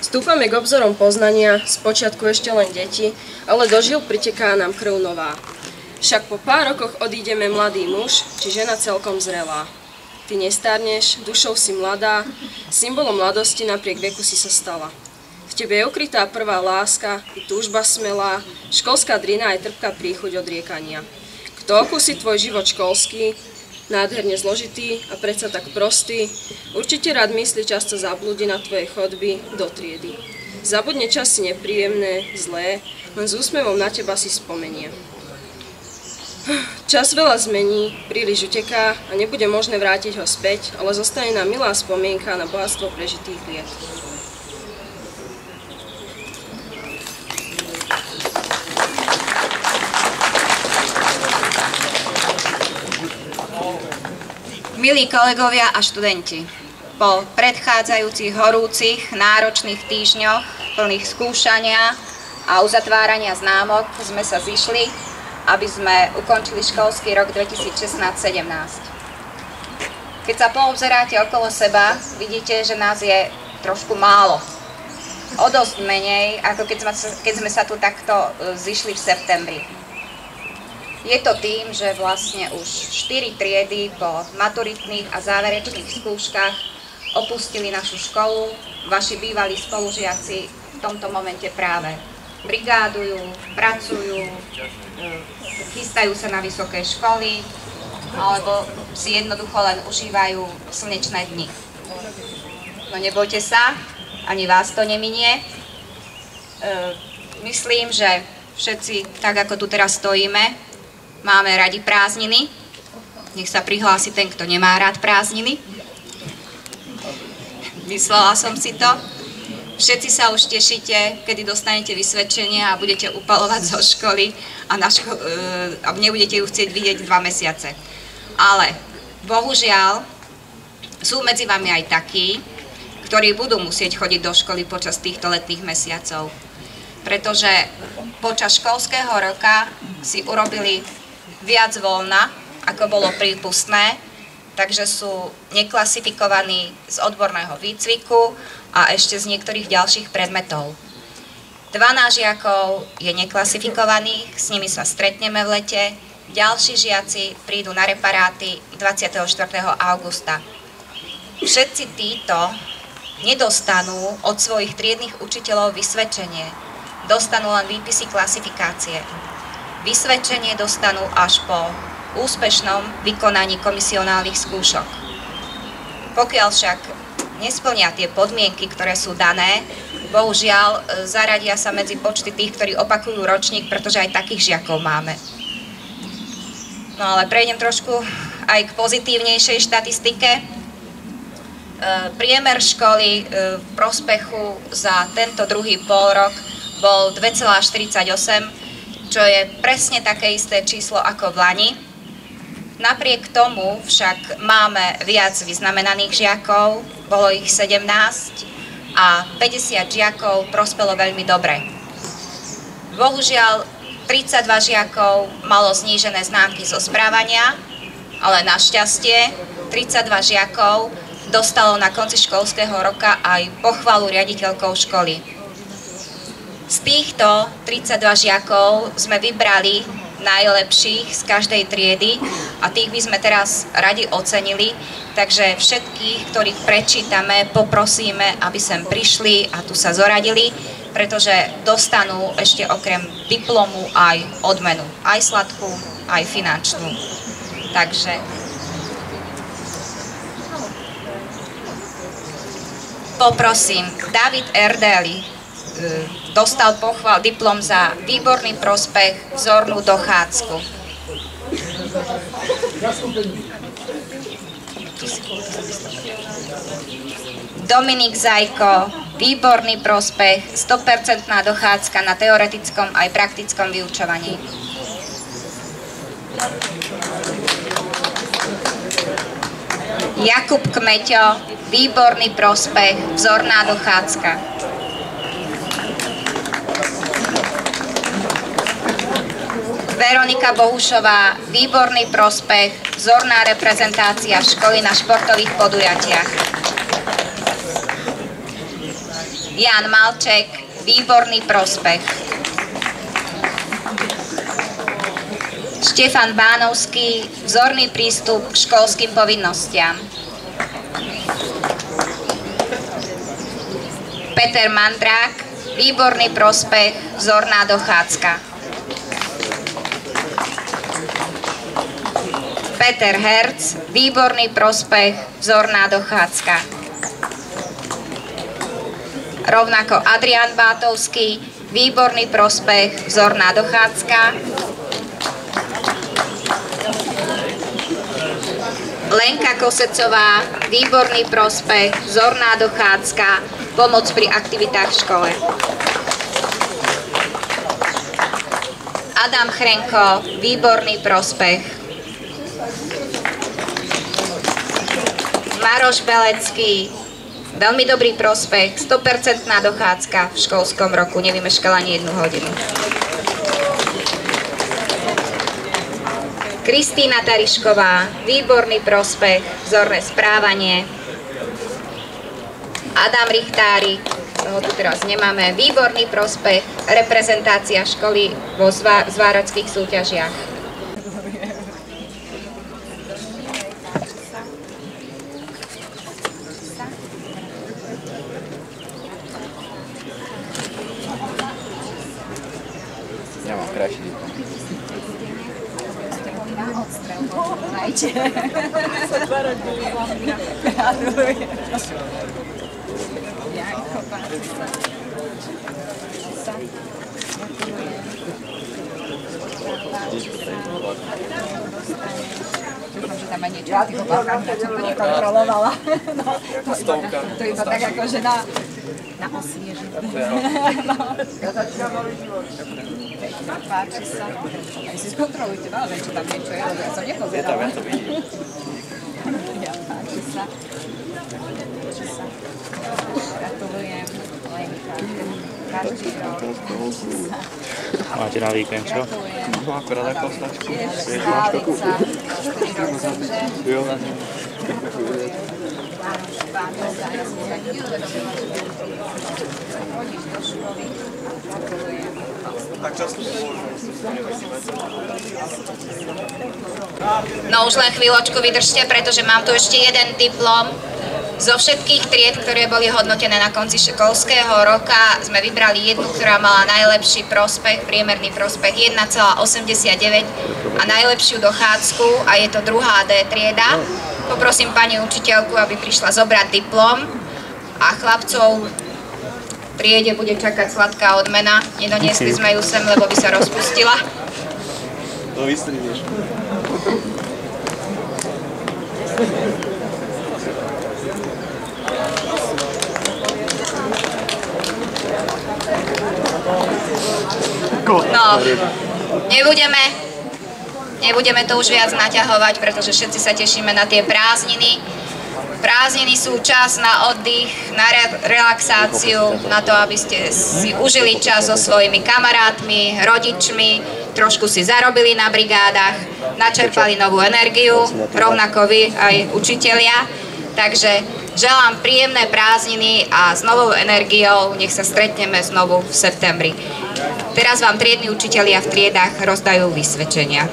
Stúpame k obzorom poznania, spočiatku ešte len deti, ale do žil priteká nám krv nová. Však po pár rokoch odídeme mladý muž, či žena celkom zrelá. Ty nestárneš, dušou si mladá, symbolom mladosti napriek veku si sa stala. V tebe je ukrytá prvá láska, i túžba smelá, školská drina aj trpká príchuť odriekania. Kto okusí tvoj život školský, nádherne zložitý a predsa tak prostý, určite rád myslí často zablúdi na tvojej chodby do triedy. Zabudne časy nepríjemné, zlé, len s úsmevom na teba si spomenie. Čas veľa zmení, príliš uteká a nebude možné vrátiť ho späť, ale zostane nám milá spomienka na bohatstvo prežitých liet. Milí kolegovia a študenti, po predchádzajúcich horúcich, náročných týždňoch, plných skúšania a uzatvárania známok sme sa zišli, aby sme ukončili školský rok 2016-17. Keď sa poobzeráte okolo seba, vidíte, že nás je trošku málo. O dosť menej, ako keď sme sa tu takto zišli v septembri. Je to tým, že vlastne už 4 triedy po maturitných a záverečných skúškach opustili našu školu. Vaši bývalí spolužiaci v tomto momente práve brigádujú, pracujú, chystajú sa na vysoké školy alebo si jednoducho len užívajú slnečné dni. No nebojte sa, ani vás to neminie. Myslím, že všetci, tak ako tu teraz stojíme, máme radi prázdniny. Nech sa prihlási ten, kto nemá rád prázdniny. Myslela som si to. Všetci sa už tešíte, kedy dostanete vysvedčenie a budete upalovať zo školy a nebudete ju chcieť vidieť 2 mesiace. Ale bohužiaľ sú medzi vami aj takí, ktorí budú musieť chodiť do školy počas týchto letných mesiacov. Pretože počas školského roka si urobili viac voľna, ako bolo prípustné, takže sú neklasifikovaní z odborného výcviku a ešte z niektorých ďalších predmetov. 12 žiakov je neklasifikovaných, s nimi sa stretneme v lete, ďalší žiaci prídu na reparáty 24. augusta. Všetci títo nedostanú od svojich triednych učiteľov vysvedčenie, dostanú len výpisy klasifikácie. Vysvedčenie dostanú až po úspešnom vykonaní komisionálnych skúšok. Pokiaľ však nesplnia tie podmienky, ktoré sú dané, bohužiaľ zaradia sa medzi počty tých, ktorí opakujú ročník, pretože aj takých žiakov máme. No ale prejdem trošku aj k pozitívnejšej štatistike. Priemer školy v prospechu za tento druhý polrok bol 2,48, čo je presne také isté číslo ako v lani. Napriek tomu však máme viac vyznamenaných žiakov, bolo ich 17 a 50 žiakov prospelo veľmi dobre. Bohužiaľ, 32 žiakov malo znížené známky zo správania, ale našťastie 32 žiakov dostalo na konci školského roka aj pochvalu riaditeľkou školy. Z týchto 32 žiakov sme vybrali najlepších z každej triedy a tých by sme teraz radi ocenili, takže všetkých, ktorých prečítame, poprosíme, aby sem prišli a tu sa zoradili, pretože dostanú ešte okrem diplomu aj odmenu, aj sladkú, aj finančnú. Takže poprosím, David Erdeli dostal diplom za výborný prospech, vzornú dochádzku. Dominik Zajko, výborný prospech, 100% dochádzka na teoretickom aj praktickom vyučovaní. Jakub Kmeťo, výborný prospech, vzorná dochádzka. Veronika Bohušová, výborný prospech, vzorná reprezentácia školy na športových podujatiach. Jan Malček, výborný prospech. Štefan Bánovský, vzorný prístup k školským povinnostiam. Peter Mandrák, výborný prospech, vzorná dochádzka. Peter Herc, výborný prospech, vzorná dochádzka. Rovnako Adrián Bátovský, výborný prospech, vzorná dochádzka. Lenka Kosecová, výborný prospech, vzorná dochádzka, pomoc pri aktivitách v škole. Adam Chrenko, výborný prospech. Maroš Belecký, veľmi dobrý prospech, 100% dochádzka v školskom roku, nevymeškala ani 1 hodinu. Kristýna Tarišková, výborný prospech, vzorné správanie. Adam Richtárik, toho tu teraz nemáme, výborný prospech, reprezentácia školy vo zvárackých súťažiach. Ja mám krajší diplom. Sa 2 roky gratulujem. Janko, páči sa. Dúfam, že tam aj niečo v tých obálkach, čo to nekontrolovala. To iba tak ako, že na osvieženie. Páči sa. Aj si skontrolujte, naozaj, či tam niečo je, lebo ja som nepozerala. Ja to vidím. Ja, páči sa. Gratulujem, Lenka. Každý rok. Máte na víkend, čo? No, akorát ako značku. Slávica. 4 rok, takže. Jo. Chodíš do školy. Gratulujem. Tak často No už len chvíľočku vydržte, pretože mám tu ešte jeden diplom. Zo všetkých tried, ktoré boli hodnotené na konci školského roka, sme vybrali jednu, ktorá mala najlepší prospech, priemerný prospech 1,89 a najlepšiu dochádzku, a je to 2. D trieda. Poprosím pani učiteľku, aby prišla zobrať diplom, a chlapcov v triede bude čakať sladká odmena. Nedoniesli sme ju sem, lebo by sa rozpustila. to vystrihneš. No, nebudeme to už viac naťahovať, pretože všetci sa tešíme na tie prázdniny. Prázdniny sú čas na oddych, na relaxáciu, na to, aby ste si užili čas so svojimi kamarátmi, rodičmi, trošku si zarobili na brigádach, načerpali novú energiu, rovnako vy aj učitelia. Takže želám príjemné prázdniny a s novou energiou nech sa stretneme znovu v septembri. Teraz vám triedni učitelia v triedách rozdajú vysvedčenia.